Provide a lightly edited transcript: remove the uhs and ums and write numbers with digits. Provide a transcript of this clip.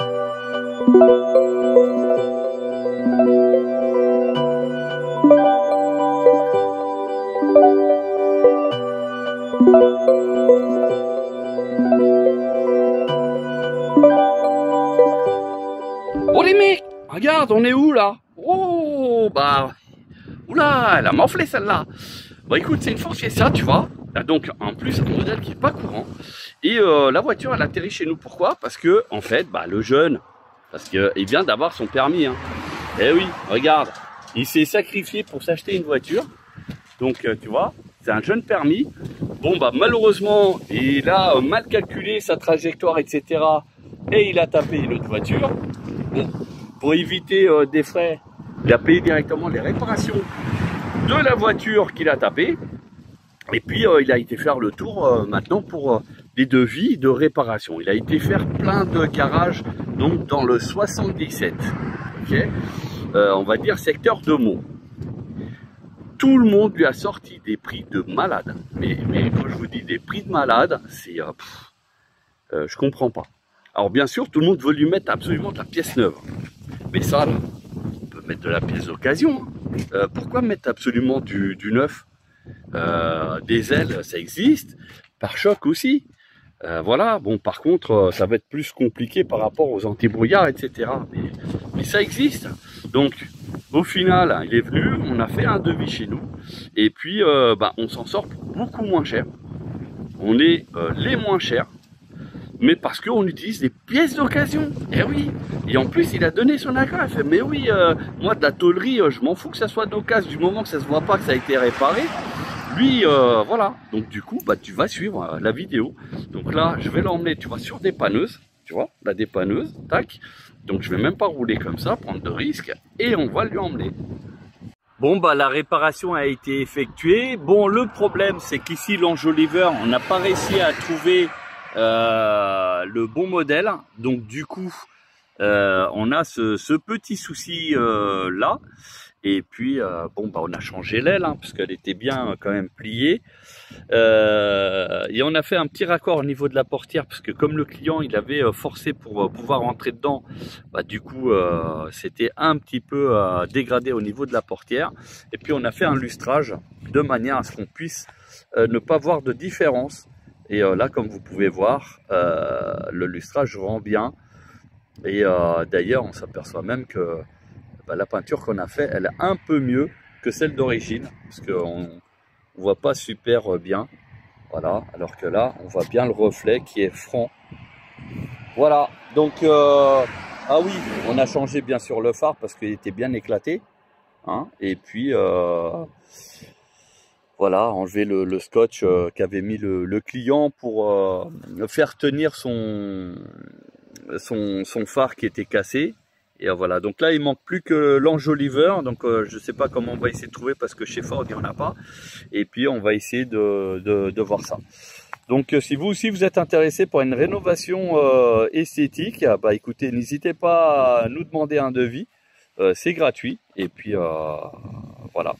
Oh les mecs, regarde, on est où là? Oh bah, oula, elle a morflé celle-là. Bon écoute, c'est une Ford Fiesta, tu vois. Donc en plus un modèle qui est pas courant. Et la voiture elle atterrit chez nous. Pourquoi? Parce que en fait, bah, le jeune, parce qu'il vient d'avoir son permis. Hein. Eh oui, regarde, il s'est sacrifié pour s'acheter une voiture. Donc tu vois, c'est un jeune permis. Bon bah malheureusement, il a mal calculé sa trajectoire, etc. Et il a tapé une autre voiture. Bon, pour éviter des frais, il a payé directement les réparations de la voiture qu'il a tapée. Et puis il a été faire le tour maintenant pour des devis de réparation. Il a été faire plein de garages, donc dans le 77. Okay, on va dire secteur de Meaux. Tout le monde lui a sorti des prix de malade. Mais quand je vous dis des prix de malade, c'est je comprends pas. Alors bien sûr, tout le monde veut lui mettre absolument de la pièce neuve. Mais ça, là, on peut mettre de la pièce d'occasion. Pourquoi mettre absolument du neuf? Des ailes, ça existe. Pare-choc aussi. Voilà. Bon, par contre, ça va être plus compliqué par rapport aux antibrouillards, etc. Mais ça existe. Donc, au final, il est venu, on a fait un devis chez nous. Et puis, bah, on s'en sort beaucoup moins cher. On est les moins chers. Mais parce qu'on utilise des pièces d'occasion. Eh oui. Et en plus, il a donné son accord. Il fait, mais oui, moi de la tôlerie, je m'en fous que ça soit d'occasion. Du moment que ça se voit pas que ça a été réparé. Lui, voilà. Donc du coup, bah, tu vas suivre la vidéo. Donc là, je vais l'emmener, tu vois, sur dépanneuse. Tu vois, la dépanneuse, tac. Donc je vais même pas rouler comme ça, prendre de risques. Et on va lui emmener. Bon, bah la réparation a été effectuée. Bon, le problème, c'est qu'ici, l'enjoliveur, on n'a pas réussi à trouver le bon modèle. Donc du coup on a ce petit souci là. Et puis bon bah on a changé l'aile hein, parce qu'elle était bien quand même pliée et on a fait un petit raccord au niveau de la portière parce que comme le client il avait forcé pour pouvoir rentrer dedans, bah, du coup c'était un petit peu dégradé au niveau de la portière. Et puis on a fait un lustrage de manière à ce qu'on puisse ne pas voir de différence. Et là, comme vous pouvez voir, le lustrage rend bien. Et d'ailleurs, on s'aperçoit même que bah, la peinture qu'on a fait, elle est un peu mieux que celle d'origine. Parce qu'on ne voit pas super bien. Voilà, alors que là, on voit bien le reflet qui est franc. Voilà, donc, ah oui, on a changé bien sûr le phare parce qu'il était bien éclaté. Hein, et puis... voilà, enlever le scotch qu'avait mis le client pour faire tenir son phare qui était cassé. Et voilà, donc là il manque plus que l'enjoliveur. Donc je ne sais pas comment on va essayer de trouver parce que chez Ford il n'y en a pas. Et puis on va essayer de voir ça. Donc si vous aussi vous êtes intéressé pour une rénovation esthétique, bah écoutez, n'hésitez pas à nous demander un devis. C'est gratuit. Et puis voilà.